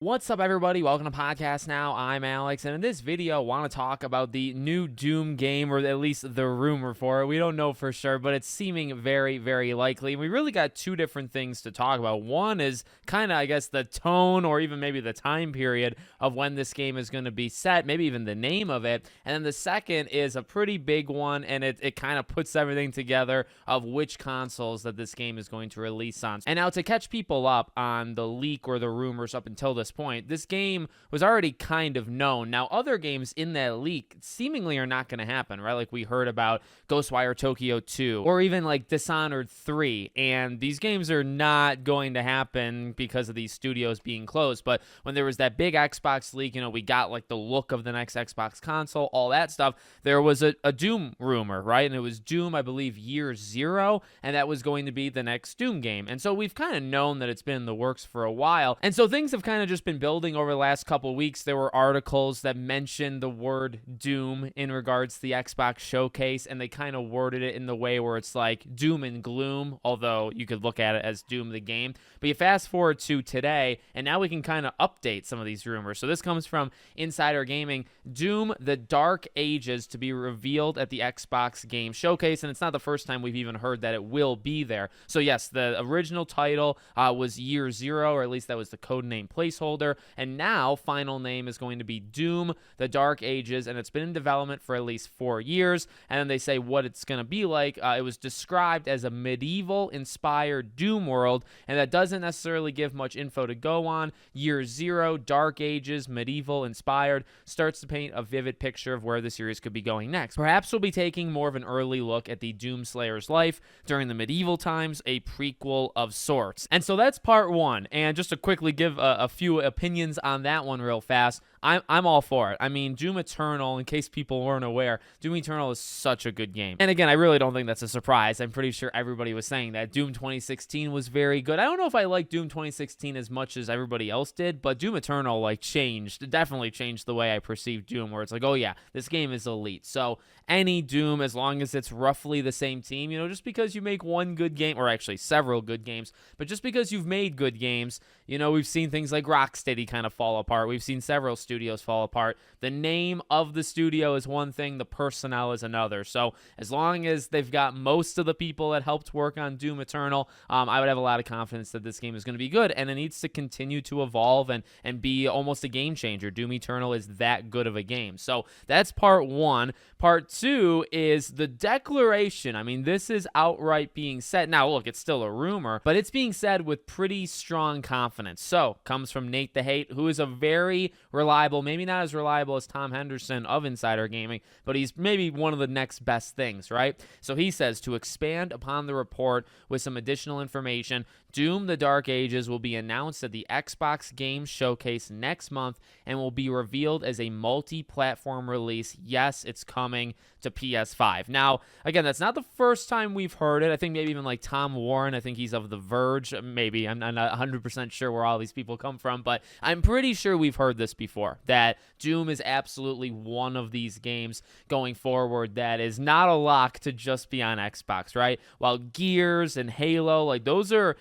What's up, everybody? Welcome to Podcast Now. I'm Alex, and in this video, I want to talk about the new Doom game, or at least the rumor for it. We don't know for sure, but it's seeming very, very likely. And we really got two different things to talk about. One is kind of, I guess, the tone or even maybe the time period of when this game is going to be set, maybe even the name of it. And then the second is a pretty big one, and it kind of puts everything together of which consoles that this game is going to release on. And now to catch people up on the leak or the rumors up until this point, this game was already kind of known. Now, other games in that leak seemingly are not going to happen, right? Like we heard about Ghostwire Tokyo 2 or even like Dishonored 3. And these games are not going to happen because of these studios being closed. But when there was that big Xbox leak, we got like the look of the next Xbox console, all that stuff. There was a Doom rumor, right? And it was Doom, I believe, Year Zero. And that was going to be the next Doom game. And so we've kind of known that it's been in the works for a while. And so things have kind of just been building over the last couple weeks. There were articles that mentioned the word Doom in regards to the Xbox showcase, and they kind of worded it in the way where it's like doom and gloom, although you could look at it as Doom the game. But you fast forward to today, and now we can kind of update some of these rumors. So this comes from Insider Gaming. Doom, the Dark Ages, to be revealed at the Xbox Game Showcase, and it's not the first time we've even heard that it will be there. So yes, the original title was Year Zero, or at least that was the codename placeholder. And now, final name is going to be Doom, the Dark Ages, and it's been in development for at least 4 years. And then they say what it's going to be like. It was described as a medieval-inspired Doom world, and that doesn't necessarily give much info to go on. Year Zero, Dark Ages, medieval-inspired, starts to paint a vivid picture of where the series could be going next. Perhaps we'll be taking more of an early look at the Doom Slayer's life during the medieval times, a prequel of sorts. And so that's part one. And just to quickly give a few opinions on that one real fast, I'm all for it. I mean, Doom Eternal, in case people weren't aware, Doom Eternal is such a good game. And again, I really don't think that's a surprise. I'm pretty sure everybody was saying that. Doom 2016 was very good. I don't know if I like Doom 2016 as much as everybody else did, but Doom Eternal it definitely changed the way I perceive Doom, where it's like, oh yeah, this game is elite. So any Doom, as long as it's roughly the same team, just because you make one good game, or actually several good games, but just because you've made good games, we've seen things like Rocksteady kind of fall apart. We've seen several studios fall apart. The name of the studio is one thing, the personnel is another. So as long as they've got most of the people that helped work on Doom Eternal, I would have a lot of confidence that this game is going to be good, and it needs to continue to evolve and be almost a game changer. Doom Eternal is that good of a game. So that's part one. Part two is the declaration. I mean, this is outright being said. Now, look, it's still a rumor, but it's being said with pretty strong confidence. So, comes from Nate the Hate, who is a very reliable, maybe not as reliable as Tom Henderson of Insider Gaming, but he's maybe one of the next best things, right? So he says, to expand upon the report with some additional information, Doom the Dark Ages will be announced at the Xbox Game Showcase next month and will be revealed as a multi-platform release. Yes, it's coming to PS5. Now, again, that's not the first time we've heard it. I think maybe even like Tom Warren, I think he's of The Verge, maybe. I'm not 100% sure where all these people come from, but I'm pretty sure we've heard this before, that Doom is absolutely one of these games going forward that is not a lock to just be on Xbox, right? While Gears and Halo, like those are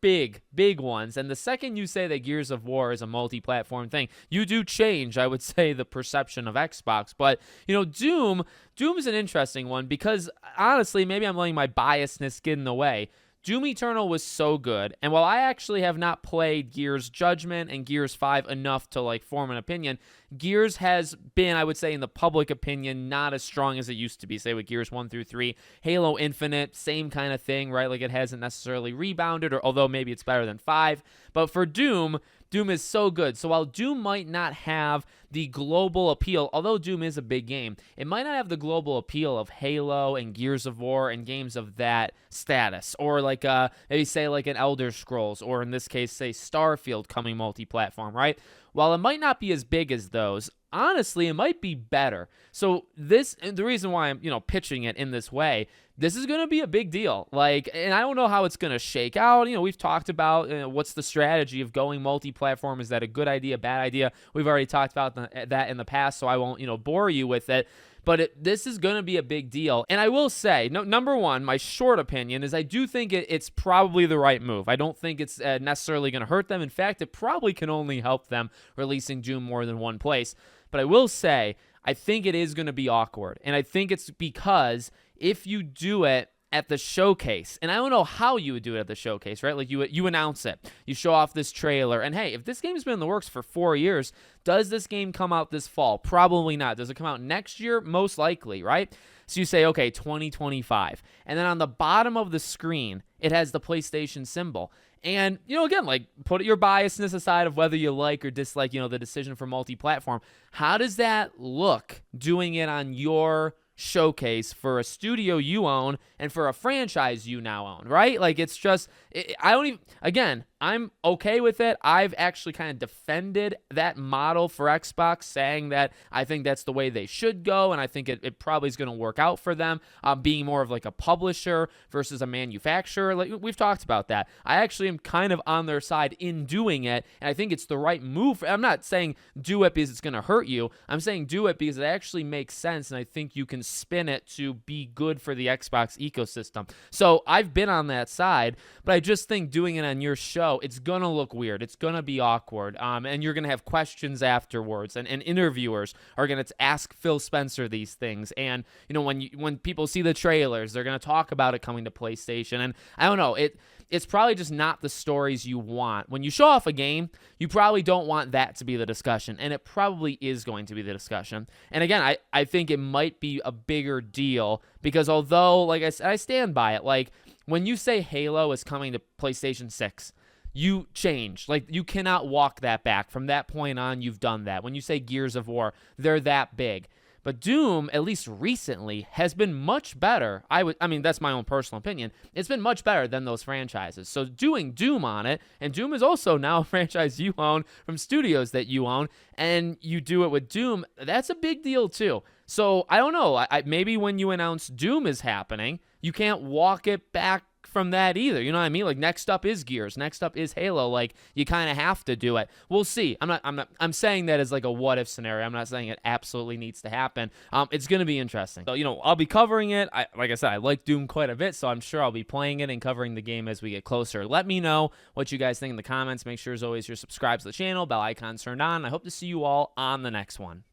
big ones. And the second you say that Gears of War is a multi-platform thing, you do change, I would say, the perception of Xbox. But, Doom is an interesting one because, honestly, maybe I'm letting my biasness get in the way. Doom Eternal was so good, and while I actually have not played Gears Judgment and Gears 5 enough to form an opinion, Gears has been, I would say, in the public opinion, not as strong as it used to be, say with Gears 1 through 3. Halo Infinite, same kind of thing, right? Like it hasn't necessarily rebounded, or although maybe it's better than 5. But for Doom is so good. So while Doom might not have the global appeal, although Doom is a big game, it might not have the global appeal of Halo and Gears of War and games of that status, or maybe say like an Elder Scrolls, or in this case, say Starfield coming multi-platform, right? While it might not be as big as those, honestly, it might be better. So the reason why I'm, pitching it in this way, this is going to be a big deal. Like, and I don't know how it's going to shake out. We've talked about what's the strategy of going multi-platform. Is that a good idea, bad idea? We've already talked about that in the past, so I won't, bore you with it. But this is going to be a big deal. And I will say, number one, my short opinion is I do think it's probably the right move. I don't think it's necessarily going to hurt them. In fact, it probably can only help them releasing Doom more than one place. But I will say, I think it is going to be awkward. And I think it's because if you do it at the showcase, and I don't know how you would do it at the showcase, right? Like you announce it, you show off this trailer, and hey, if this game's been in the works for 4 years, does this game come out this fall? Probably not. Does it come out next year? Most likely, right? So you say, okay, 2025. And then on the bottom of the screen, it has the PlayStation symbol. And, again, like, put your biasness aside of whether you like or dislike, the decision for multi-platform. How does that look doing it on your showcase for a studio you own and for a franchise you now own, right? Like, it's just, I'm okay with it. I've actually kind of defended that model for Xbox, saying that I think that's the way they should go, and I think it probably is going to work out for them, being more of like a publisher versus a manufacturer. Like, we've talked about that. I actually am kind of on their side in doing it, and I think it's the right move. I'm not saying do it because it's going to hurt you. I'm saying do it because it actually makes sense, and I think you can spin it to be good for the Xbox ecosystem. So I've been on that side, but I just think doing it on your show, it's going to look weird. It's going to be awkward. And you're going to have questions afterwards, and interviewers are going to ask Phil Spencer these things. And, when people see the trailers, they're going to talk about it coming to PlayStation. And I don't know, it's probably just not the stories you want. When you show off a game, you probably don't want that to be the discussion, and it probably is going to be the discussion. And again, I think it might be a bigger deal because although, like I said, I stand by it. Like, when you say Halo is coming to PlayStation 6, you change. Like, you cannot walk that back. From that point on, you've done that. When you say Gears of War, they're that big. But Doom, at least recently, has been much better. I mean, that's my own personal opinion. It's been much better than those franchises. So doing Doom on it, and Doom is also now a franchise you own from studios that you own, and you do it with Doom, that's a big deal too. So I don't know. Maybe when you announce Doom is happening, you can't walk it back from that either. You know what I mean? Like, next up is Gears, next up is Halo. Like, you kind of have to do it. We'll see. I'm saying that as like a what if scenario. I'm not saying it absolutely needs to happen. It's going to be interesting. So, I'll be covering it. Like I said, I like Doom quite a bit, so I'm sure I'll be playing it and covering the game as we get closer. Let me know what you guys think in the comments. Make sure, as always, you're subscribed to the channel, bell icon turned on. I hope to see you all on the next one.